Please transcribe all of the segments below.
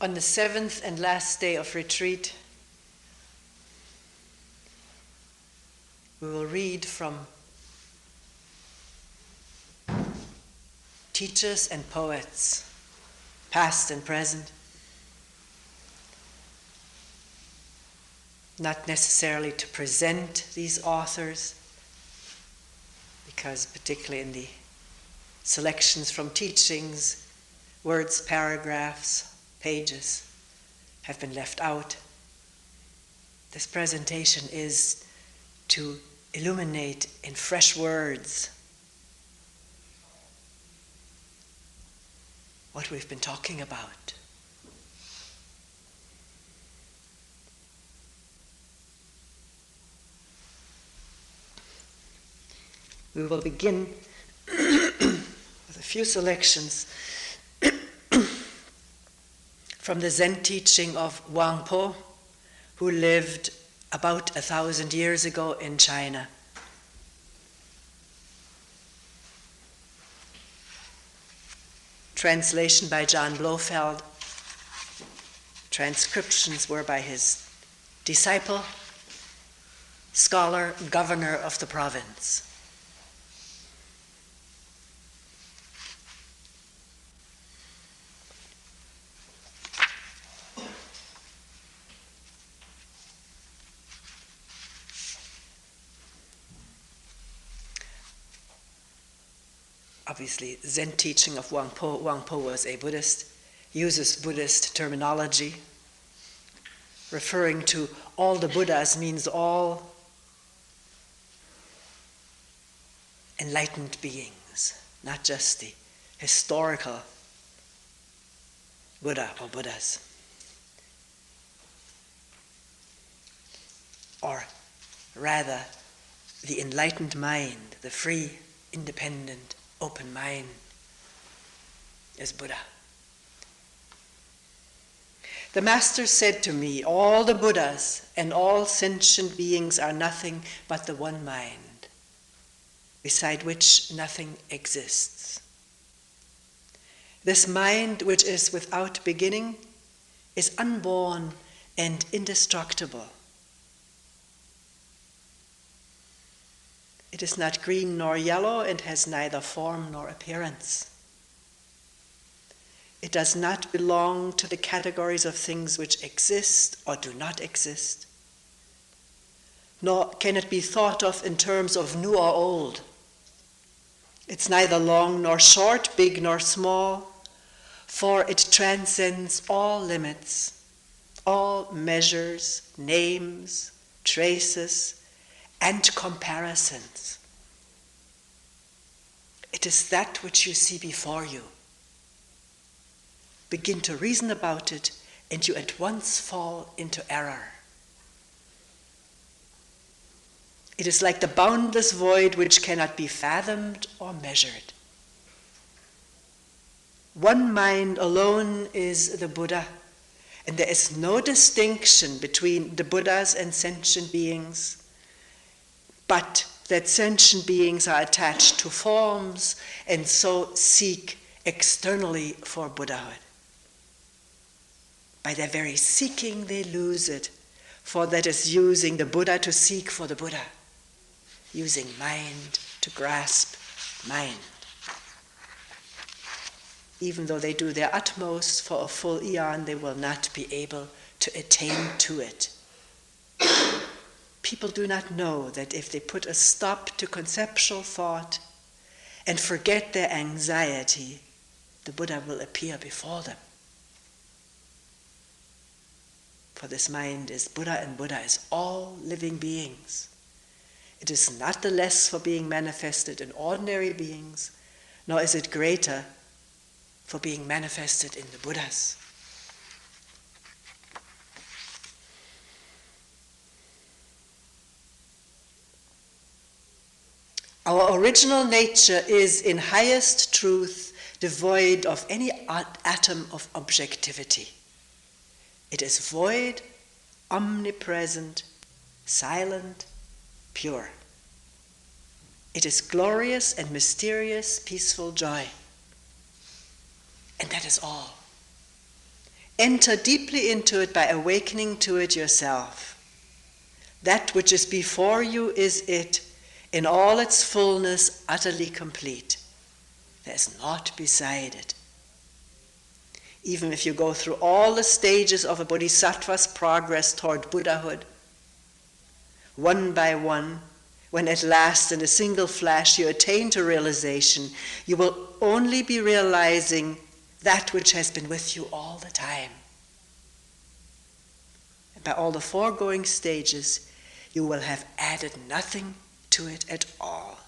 On the 7th and last day of retreat, we will read from teachers and poets, past and present, not necessarily to present these authors, because particularly in the selections from teachings, words, paragraphs, pages have been left out. This presentation is to illuminate in fresh words what we've been talking about. We will begin with a few selections from the Zen teaching of Wang Po, who lived about 1,000 years ago in China. Translation by John Blofeld. Transcriptions were by his disciple, scholar, governor of the province. Obviously, Zen teaching of Wang Po. Wang Po was a Buddhist, uses Buddhist terminology. Referring to all the Buddhas means all enlightened beings, not just the historical Buddha or Buddhas. Or rather, the enlightened mind, the free, independent, open mind is Buddha. The Master said to me, all the Buddhas and all sentient beings are nothing but the one mind, beside which nothing exists. This mind, which is without beginning, is unborn and indestructible. It is not green nor yellow and has neither form nor appearance. It does not belong to the categories of things which exist or do not exist, nor can it be thought of in terms of new or old. It's neither long nor short, big nor small, for it transcends all limits, all measures, names, traces, and comparisons. It is that which you see before you. Begin to reason about it, and you at once fall into error. It is like the boundless void which cannot be fathomed or measured. One mind alone is the Buddha, and there is no distinction between the Buddhas and sentient beings, but that sentient beings are attached to forms and so seek externally for Buddhahood. By their very seeking, they lose it, for that is using the Buddha to seek for the Buddha, using mind to grasp mind. Even though they do their utmost for a full eon, they will not be able to attain to it. People do not know that if they put a stop to conceptual thought and forget their anxiety, the Buddha will appear before them. For this mind is Buddha, and Buddha is all living beings. It is not the less for being manifested in ordinary beings, nor is it greater for being manifested in the Buddhas. Our original nature is in highest truth devoid of any atom of objectivity. It is void, omnipresent, silent, pure. It is glorious and mysterious, peaceful joy. And that is all. Enter deeply into it by awakening to it yourself. That which is before you is it, in all its fullness, utterly complete. There is naught beside it. Even if you go through all the stages of a bodhisattva's progress toward Buddhahood, one by one, when at last in a single flash you attain to realization, you will only be realizing that which has been with you all the time. And by all the foregoing stages, you will have added nothing to it at all.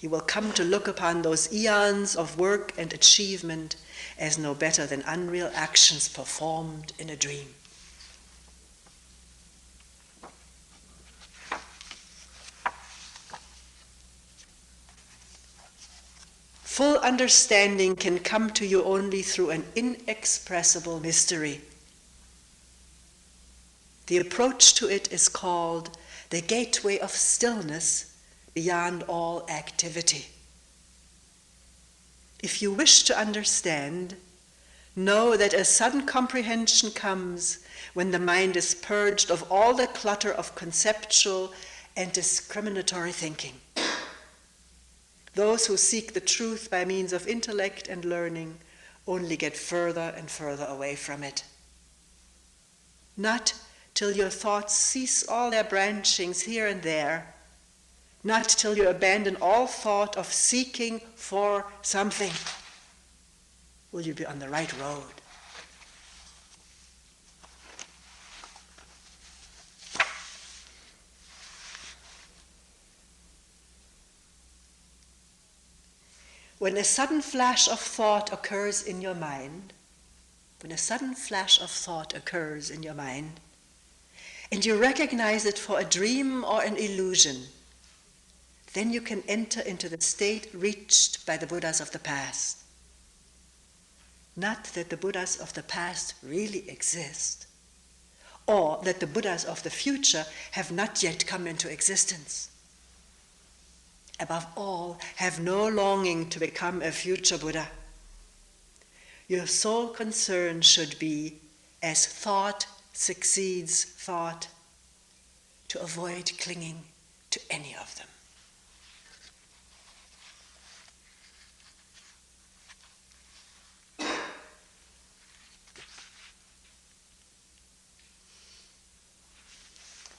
You will come to look upon those eons of work and achievement as no better than unreal actions performed in a dream. Full understanding can come to you only through an inexpressible mystery. The approach to it is called the gateway of stillness beyond all activity. If you wish to understand, know that a sudden comprehension comes when the mind is purged of all the clutter of conceptual and discriminatory thinking. Those who seek the truth by means of intellect and learning only get further and further away from it. Not till your thoughts cease all their branchings here and there, not till you abandon all thought of seeking for something, will you be on the right road. When a sudden flash of thought occurs in your mind, and you recognize it for a dream or an illusion, then you can enter into the state reached by the Buddhas of the past. Not that the Buddhas of the past really exist, or that the Buddhas of the future have not yet come into existence. Above all, have no longing to become a future Buddha. Your sole concern should be, as thought succeeds thought, to avoid clinging to any of them.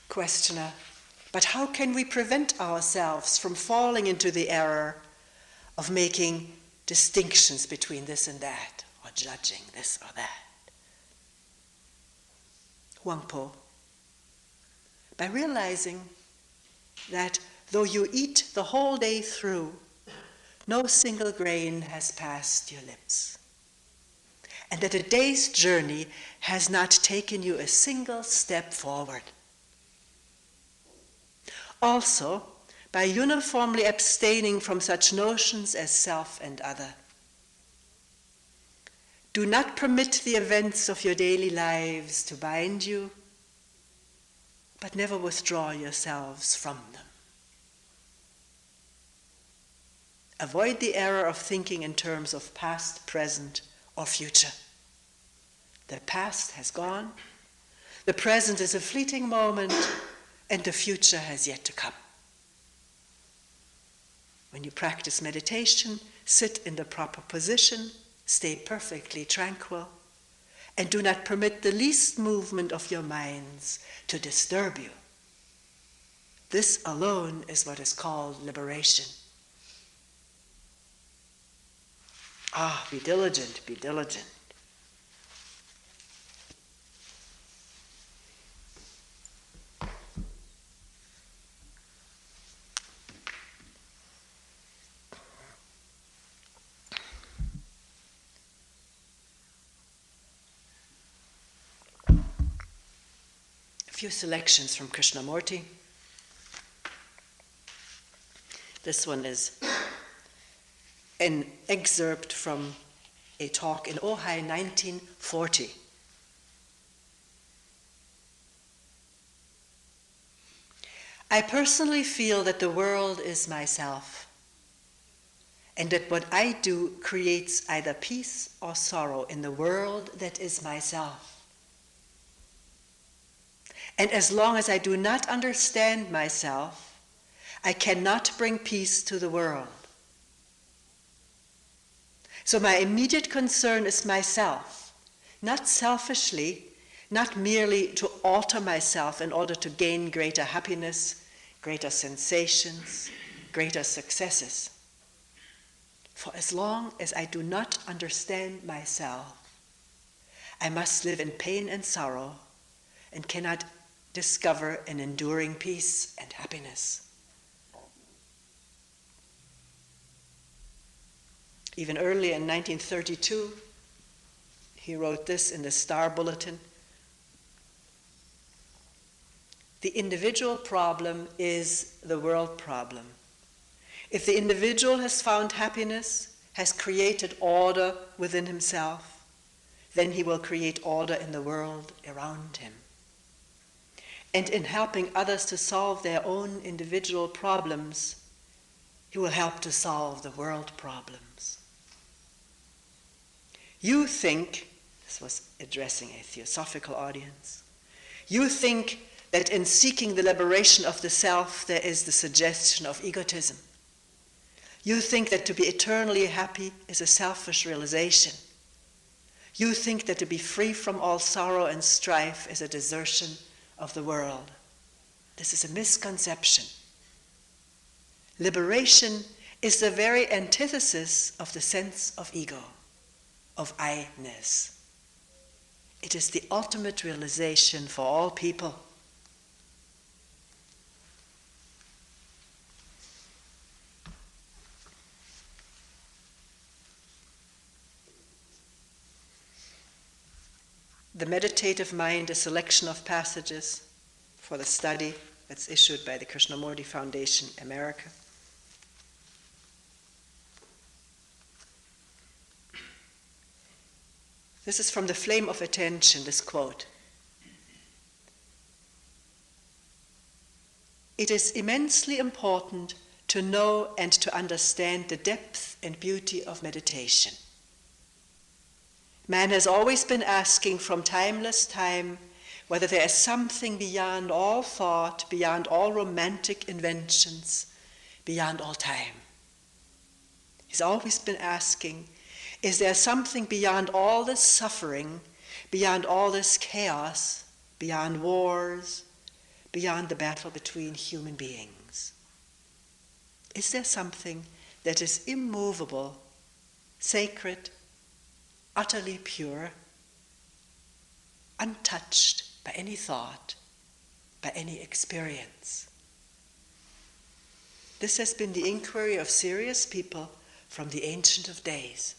Questioner: but how can we prevent ourselves from falling into the error of making distinctions between this and that, or judging this or that? Huangpo: by realizing that though you eat the whole day through, no single grain has passed your lips, and that a day's journey has not taken you a single step forward. Also, by uniformly abstaining from such notions as self and other. Do not permit the events of your daily lives to bind you, but never withdraw yourselves from them. Avoid the error of thinking in terms of past, present, or future. The past has gone, the present is a fleeting moment, and the future has yet to come. When you practice meditation, sit in the proper position, stay perfectly tranquil, and do not permit the least movement of your minds to disturb you. This alone is what is called liberation. Be diligent, be diligent. A few selections from Krishnamurti. This one is an excerpt from a talk in Ojai 1940. I personally feel that the world is myself, and that what I do creates either peace or sorrow in the world that is myself. And as long as I do not understand myself, I cannot bring peace to the world. So my immediate concern is myself, not selfishly, not merely to alter myself in order to gain greater happiness, greater sensations, greater successes. For as long as I do not understand myself, I must live in pain and sorrow and cannot discover an enduring peace and happiness. Even early in 1932, he wrote this in the Star Bulletin: "The individual problem is the world problem. If the individual has found happiness, has created order within himself, then he will create order in the world around him. And in helping others to solve their own individual problems, he will help to solve the world problems." You think, this was addressing a theosophical audience, you think that in seeking the liberation of the self there is the suggestion of egotism. You think that to be eternally happy is a selfish realization. You think that to be free from all sorrow and strife is a desertion of the world. This is a misconception. Liberation is the very antithesis of the sense of ego, of I-ness. It is the ultimate realization for all people. The Meditative Mind, a selection of passages for the study that's issued by the Krishnamurti Foundation, America. This is from The Flame of Attention, this quote. "It is immensely important to know and to understand the depth and beauty of meditation. Man has always been asking from timeless time whether there is something beyond all thought, beyond all romantic inventions, beyond all time. He's always been asking, is there something beyond all this suffering, beyond all this chaos, beyond wars, beyond the battle between human beings? Is there something that is immovable, sacred, utterly pure, untouched by any thought, by any experience?" This has been the inquiry of serious people from the ancient of days.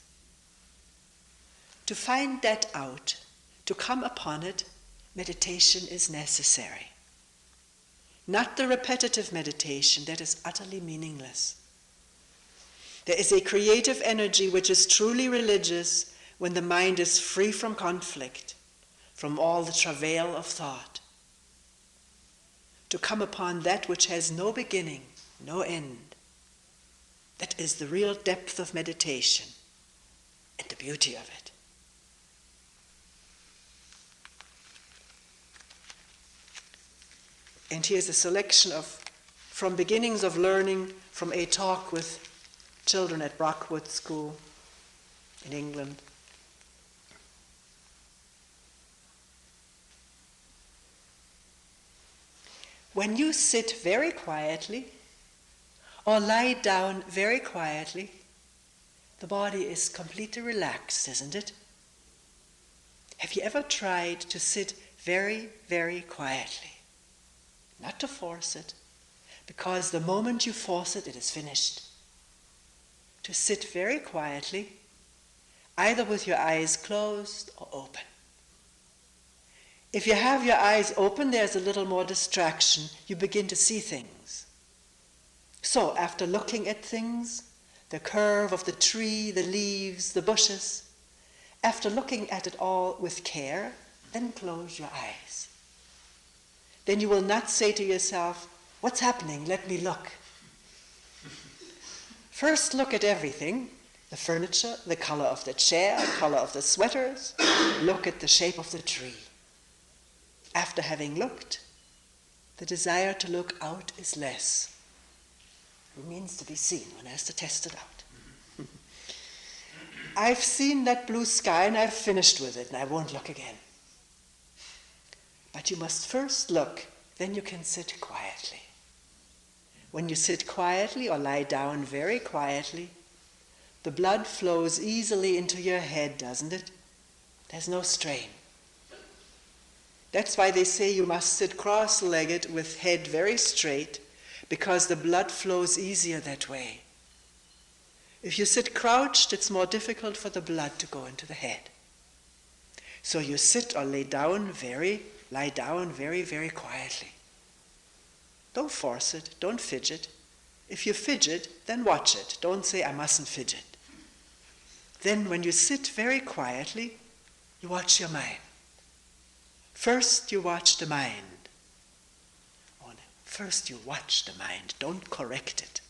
To find that out, to come upon it, meditation is necessary. Not the repetitive meditation that is utterly meaningless. There is a creative energy which is truly religious when the mind is free from conflict, from all the travail of thought. To come upon that which has no beginning, no end, that is the real depth of meditation and the beauty of it. And here's a selection from beginnings of learning from a talk with children at Brockwood School in England. When you sit very quietly or lie down very quietly, the body is completely relaxed, isn't it? Have you ever tried to sit very, very quietly? Not to force it, because the moment you force it, it is finished. To sit very quietly, either with your eyes closed or open. If you have your eyes open, there's a little more distraction. You begin to see things. So, after looking at things, the curve of the tree, the leaves, the bushes, after looking at it all with care, then close your eyes. Then you will not say to yourself, "What's happening? Let me look." First look at everything, the furniture, the color of the chair, the color of the sweaters. Look at the shape of the tree. After having looked, the desire to look out is less. It means to be seen. One has to test it out. I've seen that blue sky and I've finished with it and I won't look again. But you must first look, then you can sit quietly. When you sit quietly or lie down very quietly, the blood flows easily into your head, doesn't it? There's no strain. That's why they say you must sit cross-legged with head very straight, because the blood flows easier that way. If you sit crouched, it's more difficult for the blood to go into the head. So you sit or lie down very, very quietly. Don't force it, don't fidget. If you fidget, then watch it. Don't say, I mustn't fidget. Then when you sit very quietly, you watch your mind. First you watch the mind. First you watch the mind, don't correct it.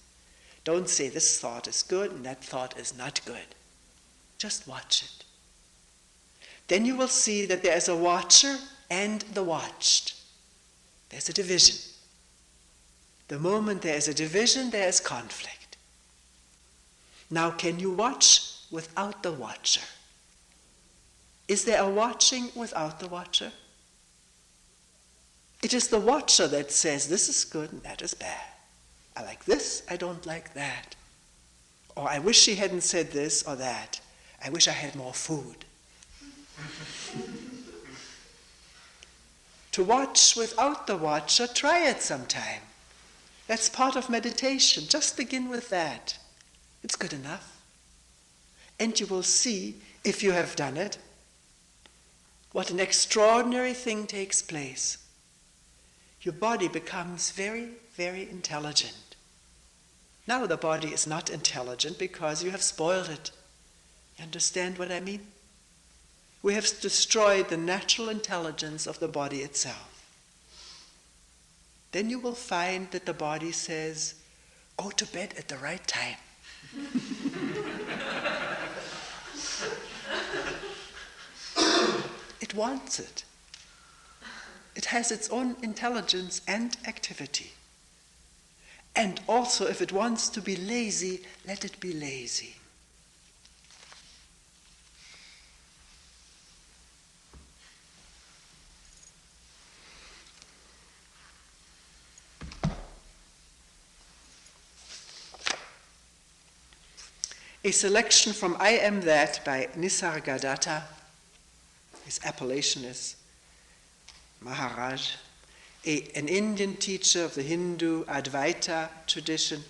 Don't say this thought is good and that thought is not good. Just watch it. Then you will see that there is a watcher and the watched. There's a division. The moment there is a division, there is conflict. Now, can you watch without the watcher? Is there a watching without the watcher? It is the watcher that says, this is good and that is bad. I like this, I don't like that. Or I wish she hadn't said this or that. I wish I had more food. To watch without the watcher, try it sometime. That's part of meditation. Just begin with that. It's good enough. And you will see, if you have done it, what an extraordinary thing takes place. Your body becomes very, very intelligent. Now the body is not intelligent because you have spoiled it. You understand what I mean? We have destroyed the natural intelligence of the body itself. Then you will find that the body says, go to bed at the right time. It wants it. It has its own intelligence and activity. And also, if it wants to be lazy, let it be lazy. A selection from I Am That by Nisargadatta. His appellation is Maharaj, an Indian teacher of the Hindu Advaita tradition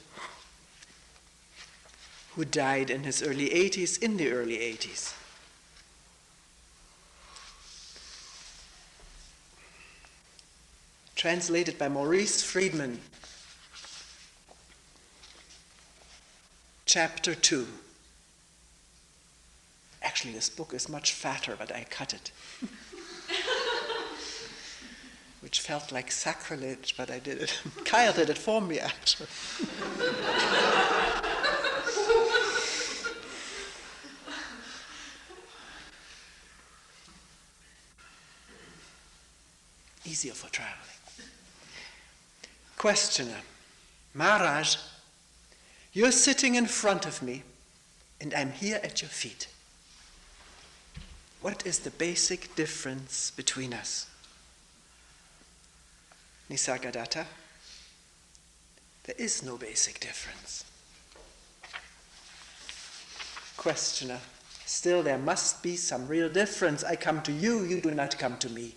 who died in his early 80s, in the early 80s. Translated by Maurice Friedman. Chapter 2. Actually, this book is much fatter, but I cut it. Which felt like sacrilege, but I did it. Kyle did it for me, actually. Easier for traveling. Questioner. Maharaj, you're sitting in front of me, and I'm here at your feet. What is the basic difference between us? Nisargadatta, there is no basic difference. Questioner, still there must be some real difference. I come to you, you do not come to me.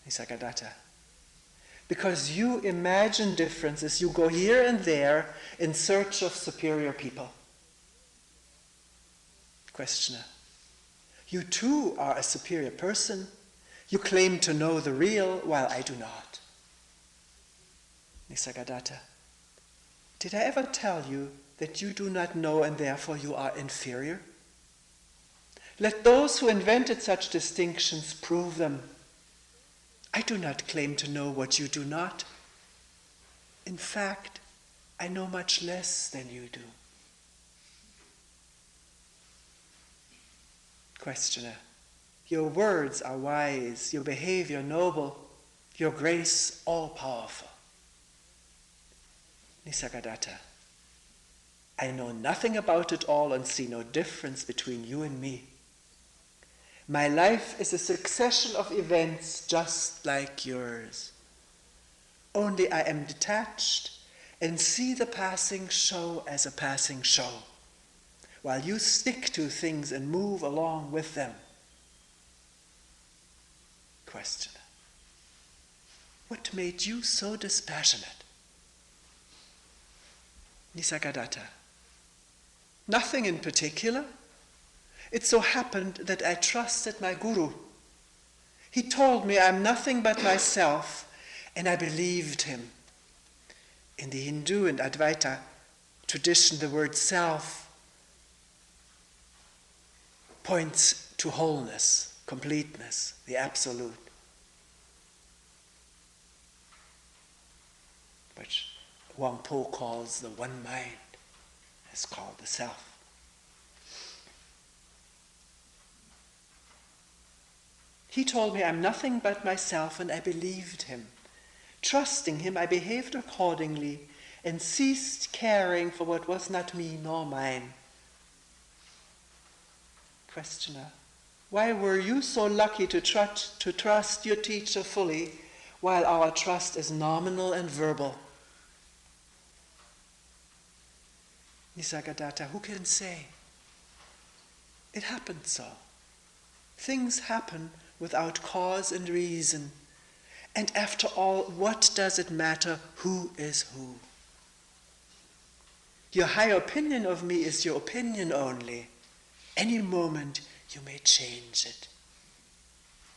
Nisargadatta, because you imagine differences, you go here and there in search of superior people. Questioner, you too are a superior person. You claim to know the real, while I do not. Nisargadatta, did I ever tell you that you do not know and therefore you are inferior? Let those who invented such distinctions prove them. I do not claim to know what you do not. In fact, I know much less than you do. Questioner, your words are wise, your behavior noble, your grace all-powerful. Nisargadatta, I know nothing about it all and see no difference between you and me. My life is a succession of events just like yours. Only I am detached and see the passing show as a passing show, while you stick to things and move along with them. Questioner, what made you so dispassionate? Nisargadatta, nothing in particular. It so happened that I trusted my guru. He told me I'm nothing but myself, and I believed him. In the Hindu and Advaita tradition, the word self points to wholeness, completeness, the absolute, which Wang Po calls the one mind, is called the self. He told me I'm nothing but myself, and I believed him. Trusting him, I behaved accordingly and ceased caring for what was not me nor mine. Questioner, why were you so lucky to trust your teacher fully, while our trust is nominal and verbal? Nisargadatta, who can say? It happened so. Things happen without cause and reason. And after all, what does it matter who is who? Your high opinion of me is your opinion only. Any moment you may change it.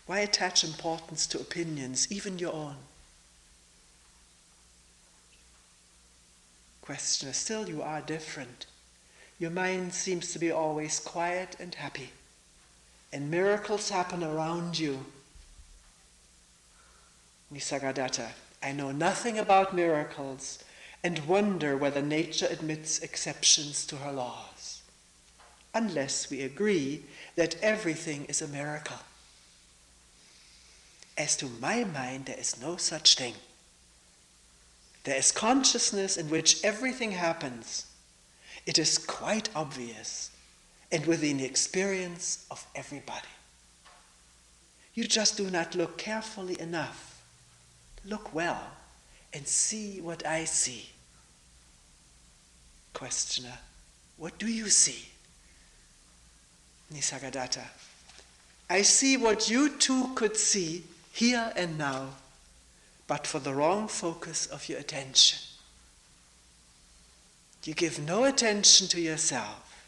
Why attach importance to opinions, even your own? Questioner, still you are different. Your mind seems to be always quiet and happy, and miracles happen around you. Nisargadatta, I know nothing about miracles and wonder whether nature admits exceptions to her laws, unless we agree that everything is a miracle. As to my mind, there is no such thing. There is consciousness in which everything happens. It is quite obvious and within the experience of everybody. You just do not look carefully enough. Look well and see what I see. Questioner, what do you see? Nisargadatta, I see what you too could see here and now, but for the wrong focus of your attention. You give no attention to yourself.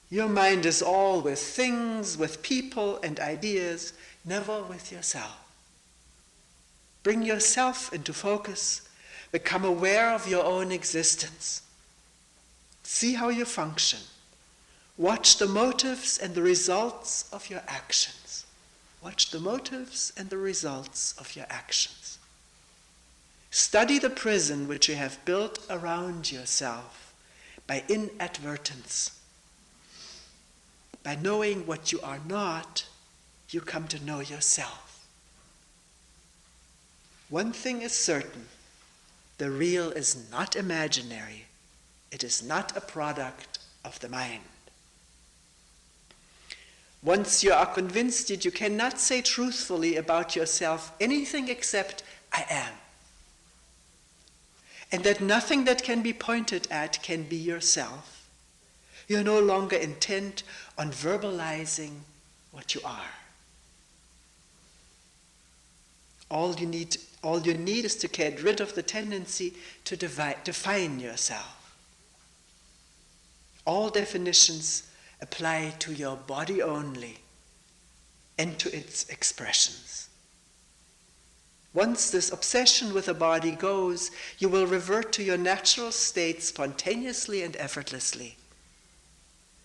Your mind is all with things, with people and ideas, never with yourself. Bring yourself into focus. Become aware of your own existence. See how you function. Watch the motives and the results of your actions. Watch the motives and the results of your actions. Study the prison which you have built around yourself by inadvertence. By knowing what you are not, you come to know yourself. One thing is certain, the real is not imaginary. It is not a product of the mind. Once you are convinced that you cannot say truthfully about yourself anything except I am, and that nothing that can be pointed at can be yourself, you're no longer intent on verbalizing what you are. All you need is to get rid of the tendency to define yourself. All definitions apply to your body only and to its expressions. Once this obsession with the body goes, you will revert to your natural state spontaneously and effortlessly.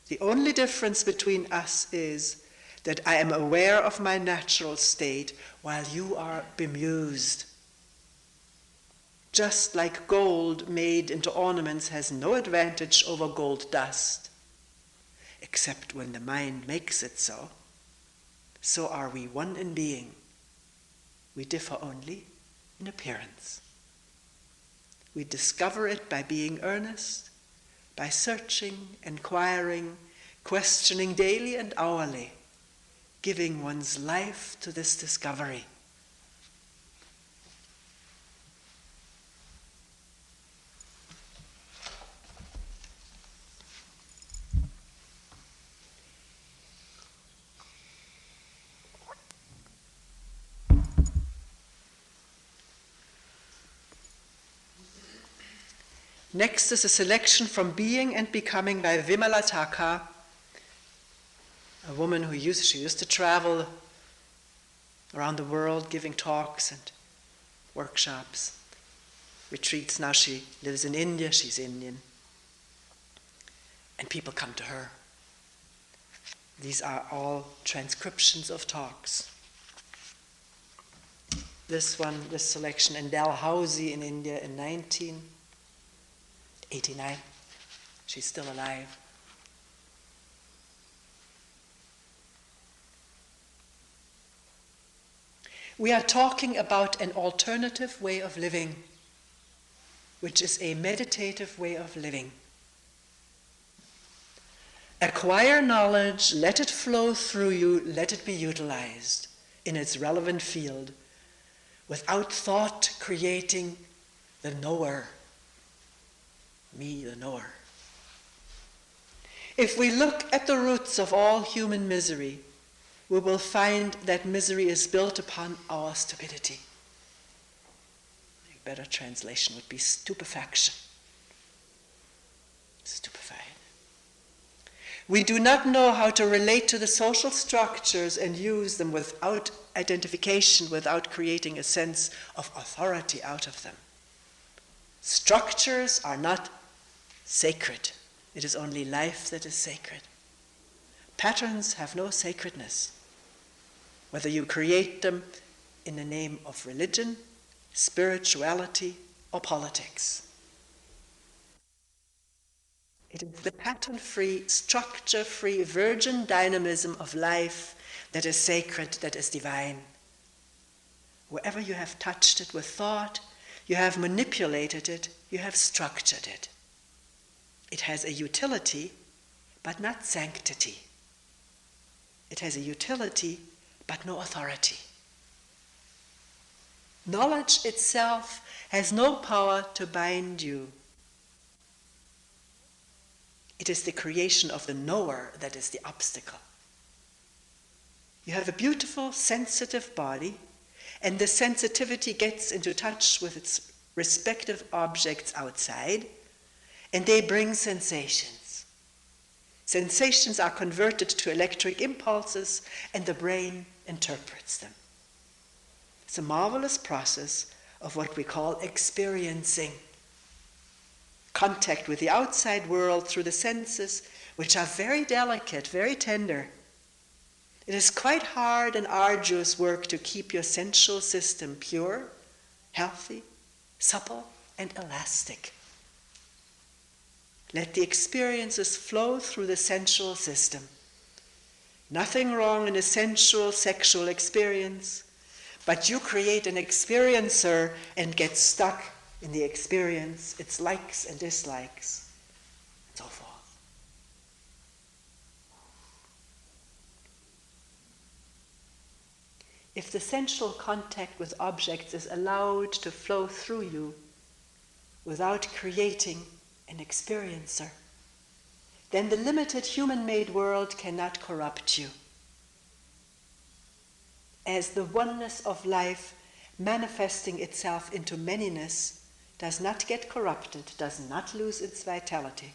The only difference between us is that I am aware of my natural state while you are bemused. Just like gold made into ornaments has no advantage over gold dust, except when the mind makes it so, so are we one in being. We differ only in appearance. We discover it by being earnest, by searching, inquiring, questioning daily and hourly, giving one's life to this discovery. Next is a selection from Being and Becoming by Vimala Thakur, a woman who used to travel around the world giving talks and workshops, retreats. Now she lives in India, she's Indian, and people come to her. These are all transcriptions of talks. This selection in Dalhousie in India in 1989. She's still alive. We are talking about an alternative way of living, which is a meditative way of living. Acquire knowledge, let it flow through you, let it be utilized in its relevant field, without thought creating the knower. Me, the knower. If we look at the roots of all human misery, we will find that misery is built upon our stupidity. A better translation would be stupefaction. Stupefied. We do not know how to relate to the social structures and use them without identification, without creating a sense of authority out of them. Structures are not sacred. It is only life that is sacred. Patterns have no sacredness, whether you create them in the name of religion, spirituality, or politics. It is the pattern-free, structure-free, virgin dynamism of life that is sacred, that is divine. Wherever you have touched it with thought, you have manipulated it, you have structured it. It has a utility, but not sanctity. It has a utility, but no authority. Knowledge itself has no power to bind you. It is the creation of the knower that is the obstacle. You have a beautiful, sensitive body, and the sensitivity gets into touch with its respective objects outside, and they bring sensations. Sensations are converted to electric impulses, and the brain interprets them. It's a marvelous process of what we call experiencing. Contact with the outside world through the senses, which are very delicate, very tender. It is quite hard and arduous work to keep your sensual system pure, healthy, supple, and elastic. Let the experiences flow through the sensual system. Nothing wrong in a sensual sexual experience, but you create an experiencer and get stuck in the experience, its likes and dislikes, and so forth. If the sensual contact with objects is allowed to flow through you without creating an experiencer, then the limited human-made world cannot corrupt you. As the oneness of life manifesting itself into manyness does not get corrupted, does not lose its vitality,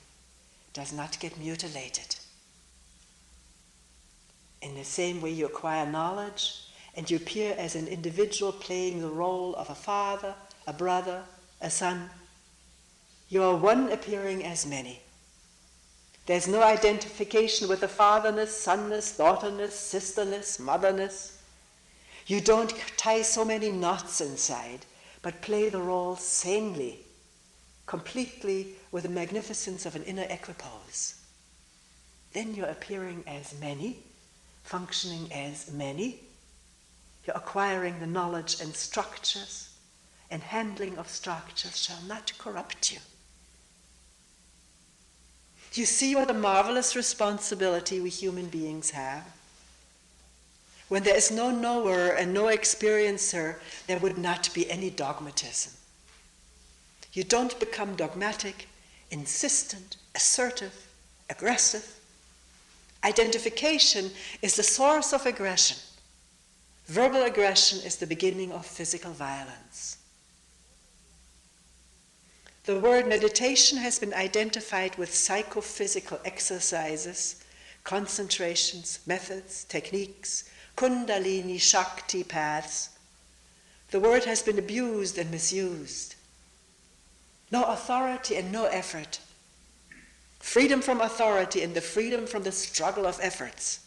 does not get mutilated. In the same way you acquire knowledge and you appear as an individual playing the role of a father, a brother, a son, you are one appearing as many. There's no identification with the fatherness, sonness, daughterness, sisterness, motherness. You don't tie so many knots inside, but play the role sanely, completely with the magnificence of an inner equipoise. Then you're appearing as many, functioning as many. You're acquiring the knowledge and structures, and handling of structures shall not corrupt you. You see what a marvelous responsibility we human beings have? When there is no knower and no experiencer, there would not be any dogmatism. You don't become dogmatic, insistent, assertive, aggressive. Identification is the source of aggression. Verbal aggression is the beginning of physical violence. The word meditation has been identified with psychophysical exercises, concentrations, methods, techniques, Kundalini Shakti paths. The word has been abused and misused. No authority and no effort. Freedom from authority and the freedom from the struggle of efforts.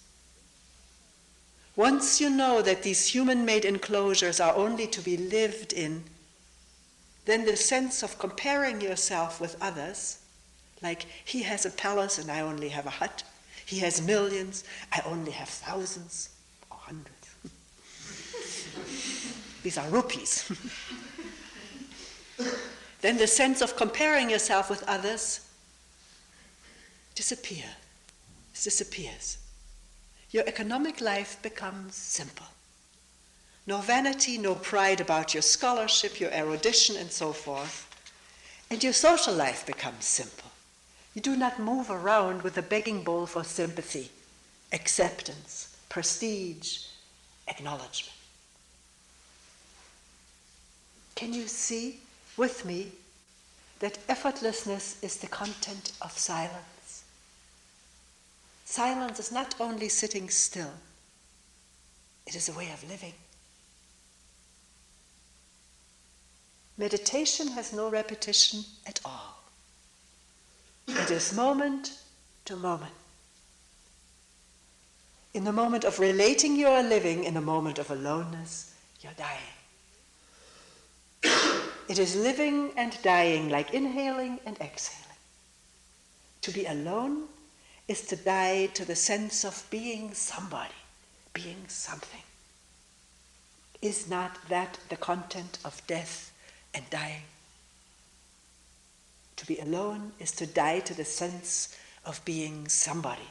Once you know that these human-made enclosures are only to be lived in, then the sense of comparing yourself with others, like he has a palace and I only have a hut, he has millions, I only have thousands or hundreds. These are rupees. Then the sense of comparing yourself with others disappears. Your economic life becomes simple. No vanity, no pride about your scholarship, your erudition, and so forth. And your social life becomes simple. You do not move around with a begging bowl for sympathy, acceptance, prestige, acknowledgement. Can you see with me that effortlessness is the content of silence? Silence is not only sitting still, it is a way of living. Meditation has no repetition at all. It is moment to moment. In the moment of relating, you are living. In the moment of aloneness, you're dying. It is living and dying, like inhaling and exhaling. To be alone is to die to the sense of being somebody, being something. Is not that the content of death and dying? To be alone is to die to the sense of being somebody.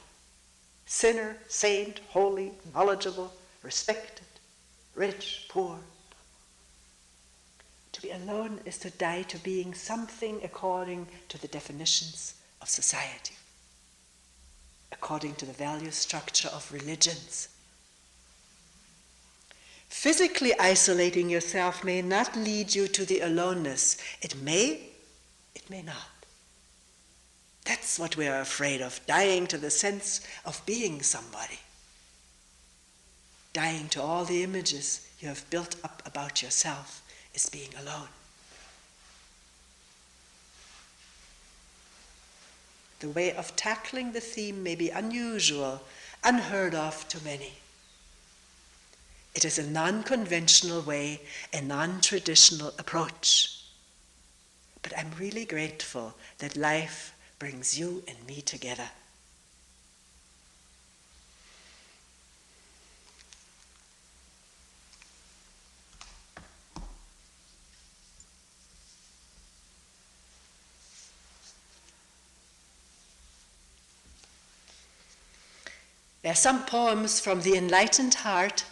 Sinner, saint, holy, knowledgeable, respected, rich, poor. To be alone is to die to being something according to the definitions of society, according to the value structure of religions. Physically isolating yourself may not lead you to the aloneness. It may not. That's what we are afraid of, dying to the sense of being somebody. Dying to all the images you have built up about yourself is being alone. The way of tackling the theme may be unusual, unheard of to many. It is a non-conventional way, a non-traditional approach. But I'm really grateful that life brings you and me together. There are some poems from The Enlightened Heart,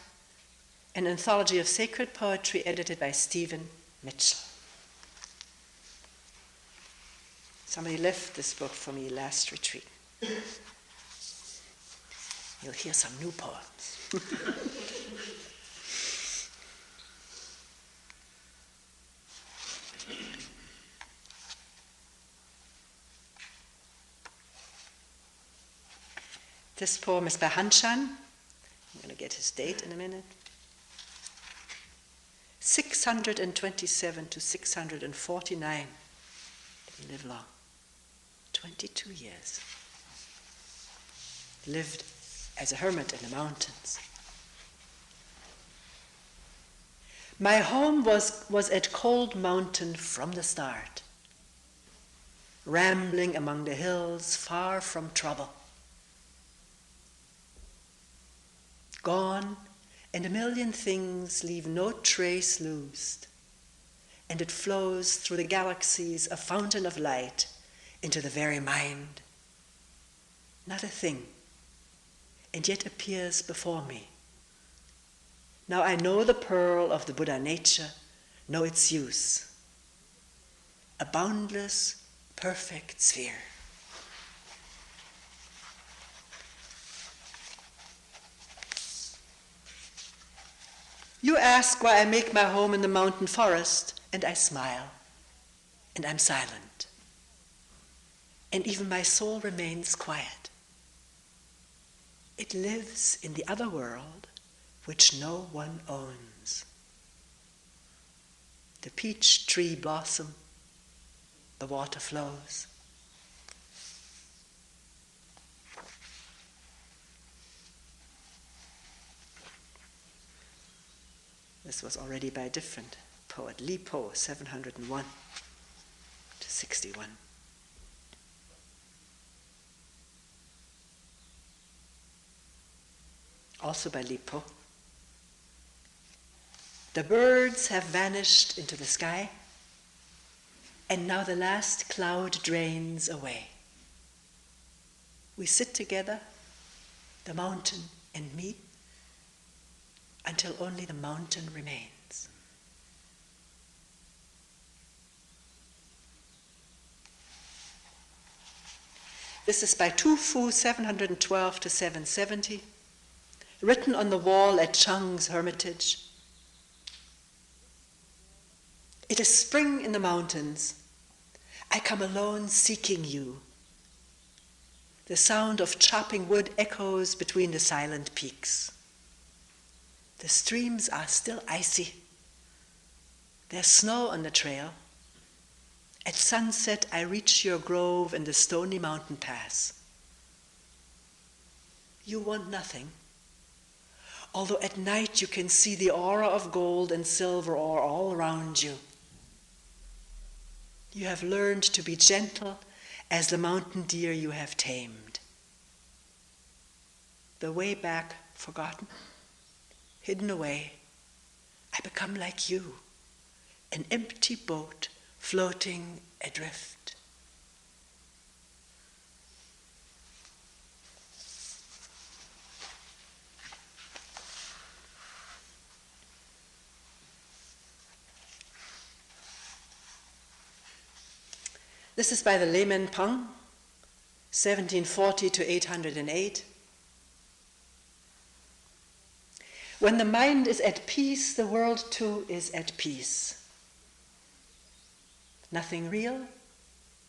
an anthology of sacred poetry edited by Stephen Mitchell. Somebody left this book for me last retreat. You'll hear some new poems. This poem is by Hanshan. I'm going to get his date in a minute. 627 to 649. Didn't live long. 22 years. Lived as a hermit in the mountains. My home was at Cold Mountain from the start, rambling among the hills far from trouble. Gone, and a million things leave no trace loosed, and it flows through the galaxies, a fountain of light, into the very mind. Not a thing, and yet appears before me. Now I know the pearl of the Buddha nature, know its use. A boundless, perfect sphere. You ask why I make my home in the mountain forest, and I smile, and I'm silent. And even my soul remains quiet. It lives in the other world, which no one owns. The peach tree blossom, the water flows. This was already by a different poet, Li Po, 701 to 61. Also by Li Po. The birds have vanished into the sky, and now the last cloud drains away. We sit together, the mountain and me, until only the mountain remains. This is by Tu Fu, 712 to 770, written on the wall at Chang's hermitage. It is spring in the mountains. I come alone seeking you. The sound of chopping wood echoes between the silent peaks. The streams are still icy. There's snow on the trail. At sunset, I reach your grove in the stony mountain pass. You want nothing, although at night you can see the aura of gold and silver ore all around you. You have learned to be gentle as the mountain deer you have tamed. The way back forgotten, hidden away, I become like you, an empty boat floating adrift. This is by the Layman Pang, 1740 to 808. When the mind is at peace, the world too is at peace. Nothing real,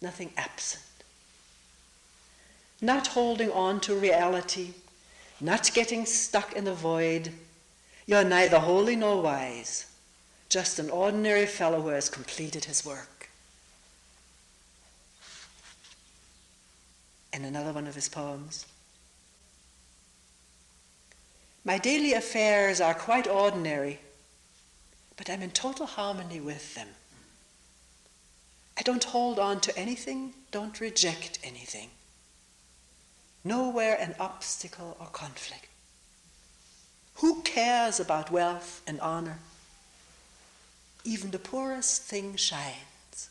nothing absent. Not holding on to reality, not getting stuck in the void. You're neither holy nor wise, just an ordinary fellow who has completed his work. And another one of his poems. My daily affairs are quite ordinary, but I'm in total harmony with them. I don't hold on to anything, don't reject anything. Nowhere an obstacle or conflict. Who cares about wealth and honor? Even the poorest thing shines.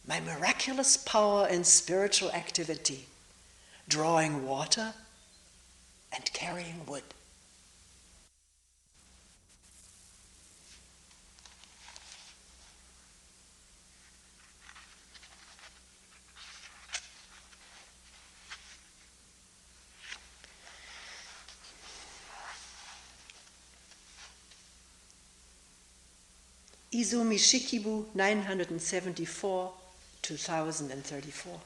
My miraculous power in spiritual activity, drawing water and carrying wood. Izumi Shikibu, 974, 2034.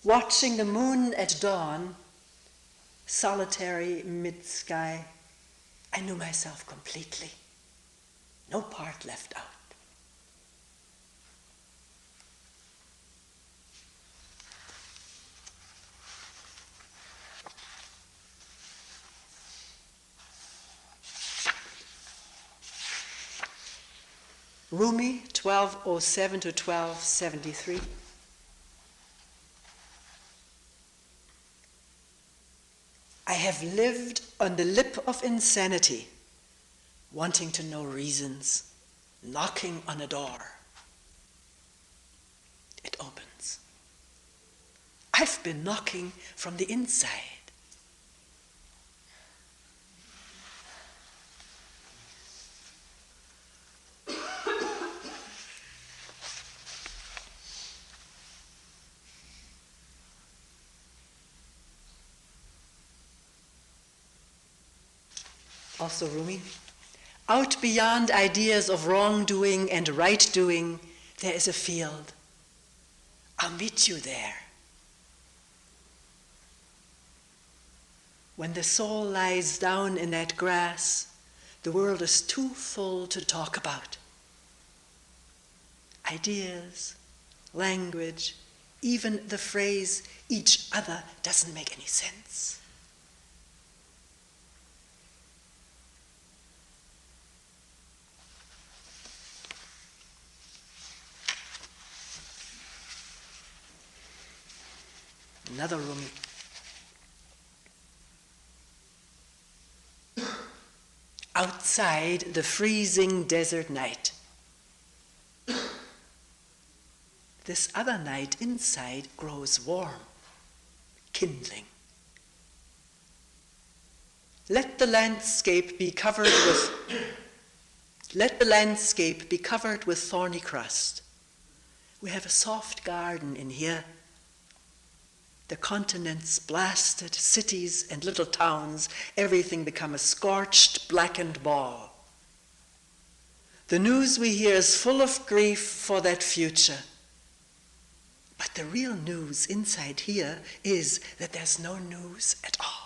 Watching the moon at dawn, solitary mid-sky, I knew myself completely. No part left out. Rumi, 1207 to 1273. I have lived on the lip of insanity, wanting to know reasons, knocking on a door. It opens. I've been knocking from the inside. Also Rumi, out beyond ideas of wrongdoing and right-doing, there is a field. I'll meet you there. When the soul lies down in that grass, the world is too full to talk about. Ideas, language, even the phrase each other doesn't make any sense. Another Rumi. Outside the freezing desert night. This other night inside grows warm, kindling. Let the landscape be covered with thorny crust. We have a soft garden in here. The continents blasted, cities and little towns, everything become a scorched, blackened ball. The news we hear is full of grief for that future. But the real news inside here is that there's no news at all.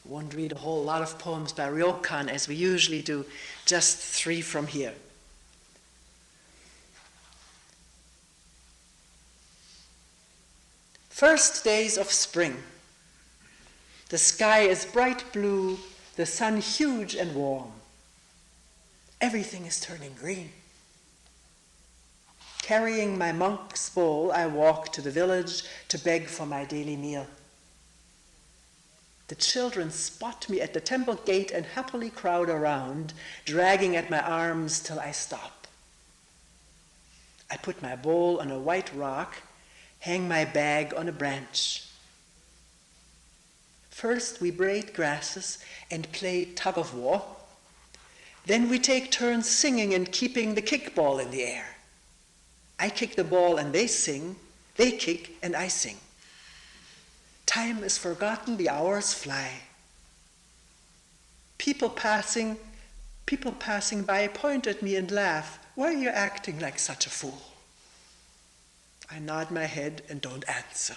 Won't read a whole lot of poems by Ryokan as we usually do, just 3 from here. First days of spring. The sky is bright blue, the sun huge and warm. Everything is turning green. Carrying my monk's bowl, I walk to the village to beg for my daily meal. The children spot me at the temple gate and happily crowd around, dragging at my arms till I stop. I put my bowl on a white rock, hang my bag on a branch. First we braid grasses and play tug of war. Then we take turns singing and keeping the kickball in the air. I kick the ball and they sing, they kick and I sing. Time is forgotten, the hours fly. People passing by point at me and laugh. Why are you acting like such a fool? I nod my head and don't answer.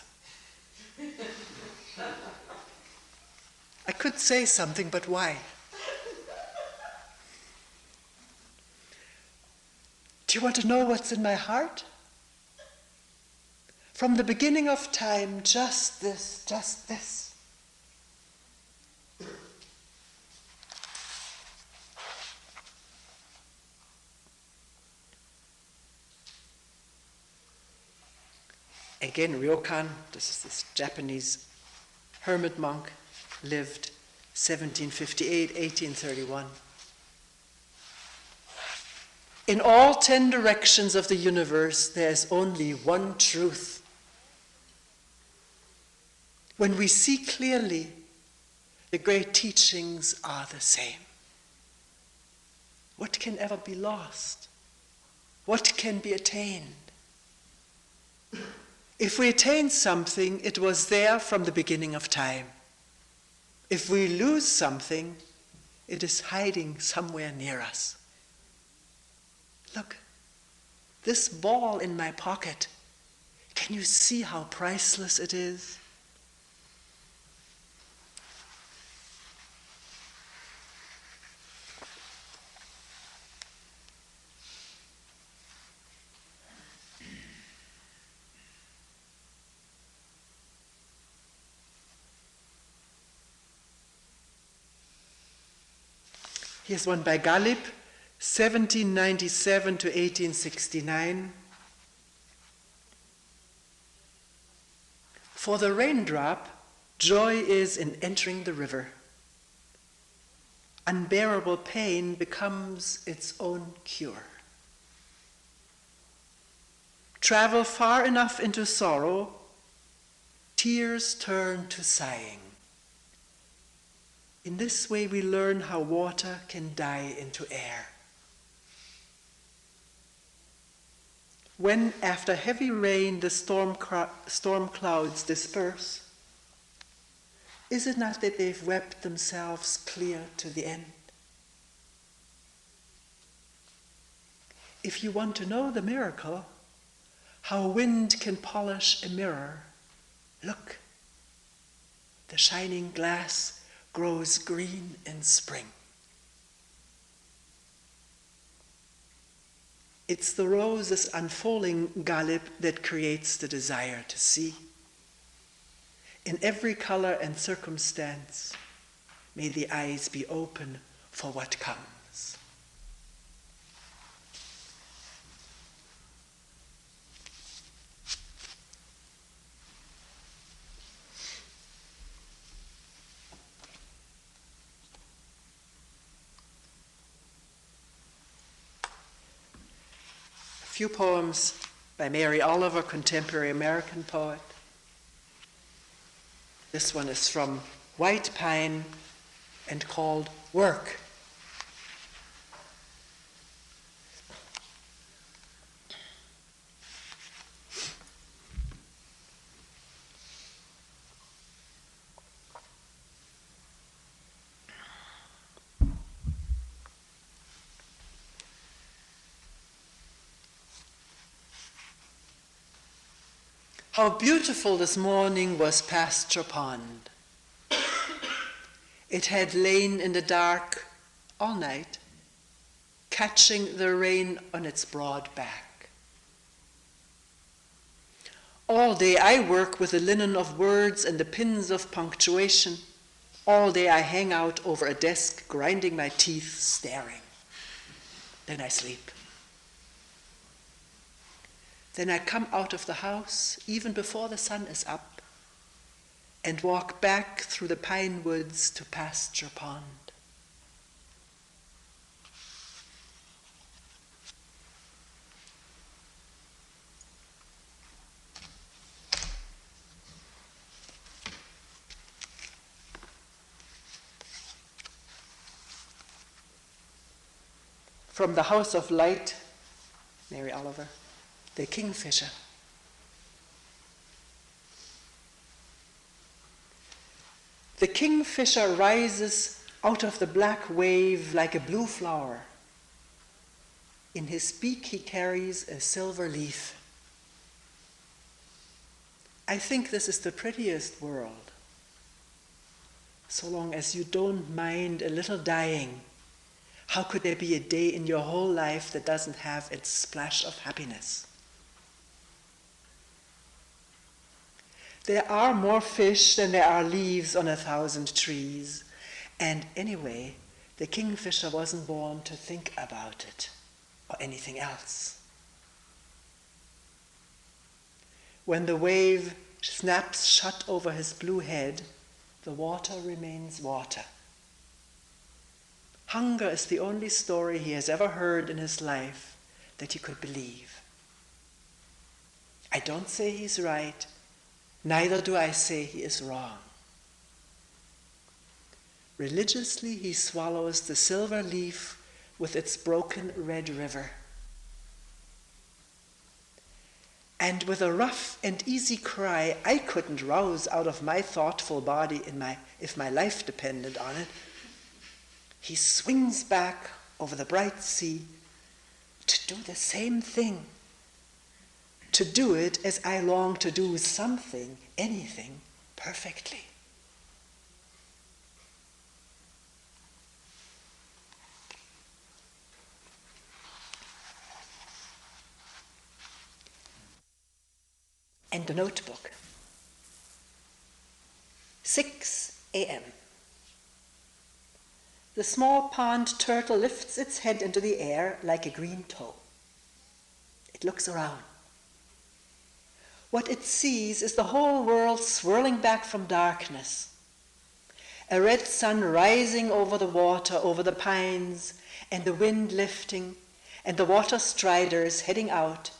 I could say something, but why? Do you want to know what's in my heart? From the beginning of time, just this, just this. Again, Ryokan, this is this Japanese hermit monk, lived 1758, 1831. In all 10 directions of the universe, there is only one truth. When we see clearly, the great teachings are the same. What can ever be lost? What can be attained? If we attain something, it was there from the beginning of time. If we lose something, it is hiding somewhere near us. Look, this ball in my pocket, can you see how priceless it is? Here's one by Galip, 1797 to 1869. For the raindrop, joy is in entering the river. Unbearable pain becomes its own cure. Travel far enough into sorrow, tears turn to sighing. In this way we learn how water can die into air. When, after heavy rain, the storm clouds disperse, is it not that they've wept themselves clear to the end? If you want to know the miracle, how wind can polish a mirror, look, the shining glass grows green in spring. It's the rose's unfolding, Galip, that creates the desire to see. In every color and circumstance, may the eyes be open for what comes. A few poems by Mary Oliver, contemporary American poet. This one is from White Pine and called Work. How beautiful this morning was Pasture Pond. It had lain in the dark all night, catching the rain on its broad back. All day I work with the linen of words and the pins of punctuation. All day I hang out over a desk, grinding my teeth, staring. Then I sleep. Then I come out of the house, even before the sun is up, and walk back through the pine woods to Pasture Pond. From the House of Light, Mary Oliver, the Kingfisher. The kingfisher rises out of the black wave like a blue flower. In his beak he carries a silver leaf. I think this is the prettiest world, so long as you don't mind a little dying. How could there be a day in your whole life that doesn't have its splash of happiness? There are more fish than there are leaves on 1,000 trees. And anyway, the kingfisher wasn't born to think about it or anything else. When the wave snaps shut over his blue head, the water remains water. Hunger is the only story he has ever heard in his life that he could believe. I don't say he's right. Neither do I say he is wrong. Religiously, he swallows the silver leaf with its broken red river. And with a rough and easy cry I couldn't rouse out of my thoughtful body if my life depended on it, he swings back over the bright sea to do the same thing. To do it as I long to do something, anything, perfectly. And the notebook. 6 a.m. the small pond turtle lifts its head into the air like a green toe. It looks around. What it sees is the whole world swirling back from darkness. A red sun rising over the water, over the pines, and the wind lifting, and the water striders heading out,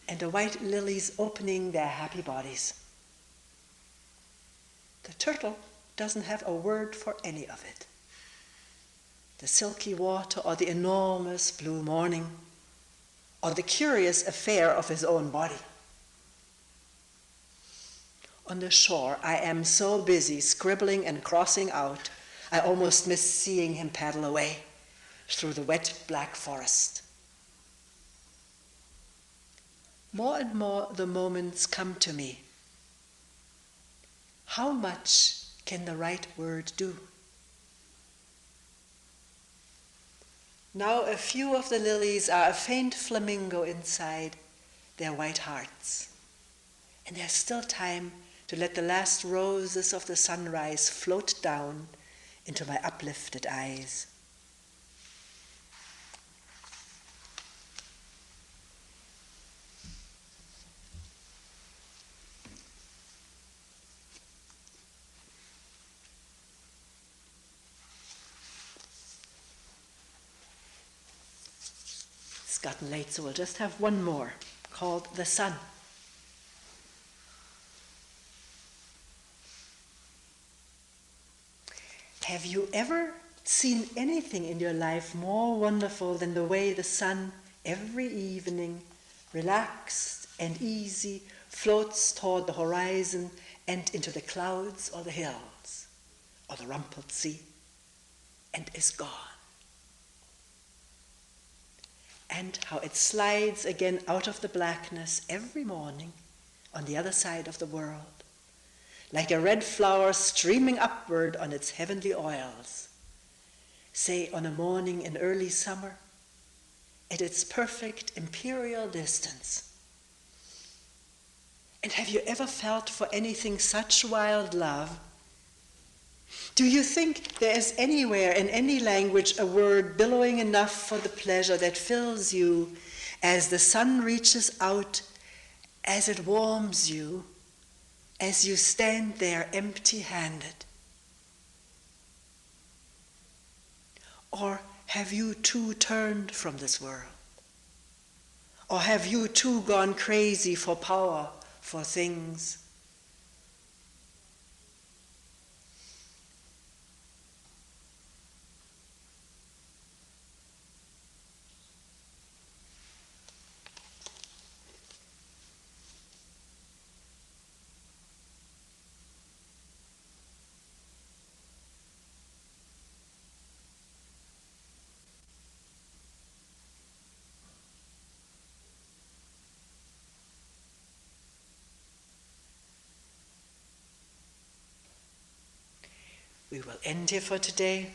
and the white lilies opening their happy bodies. The turtle doesn't have a word for any of it. The silky water, or the enormous blue morning, or the curious affair of his own body. On the shore, I am so busy scribbling and crossing out, I almost miss seeing him paddle away through the wet black forest. More and more the moments come to me. How much can the right word do? Now a few of the lilies are a faint flamingo inside their white hearts. And there's still time to let the last roses of the sunrise float down into my uplifted eyes. It's gotten late, so we'll just have one more, called The Sun. Have you ever seen anything in your life more wonderful than the way the sun every evening, relaxed and easy, floats toward the horizon and into the clouds or the hills or the rumpled sea and is gone? And how it slides again out of the blackness every morning on the other side of the world, like a red flower streaming upward on its heavenly oils, say on a morning in early summer, at its perfect imperial distance. And have you ever felt for anything such wild love? Do you think there is anywhere in any language a word billowing enough for the pleasure that fills you as the sun reaches out, as it warms you, as you stand there empty-handed? Or have you too turned from this world? Or have you too gone crazy for power, for things? We will end here for today.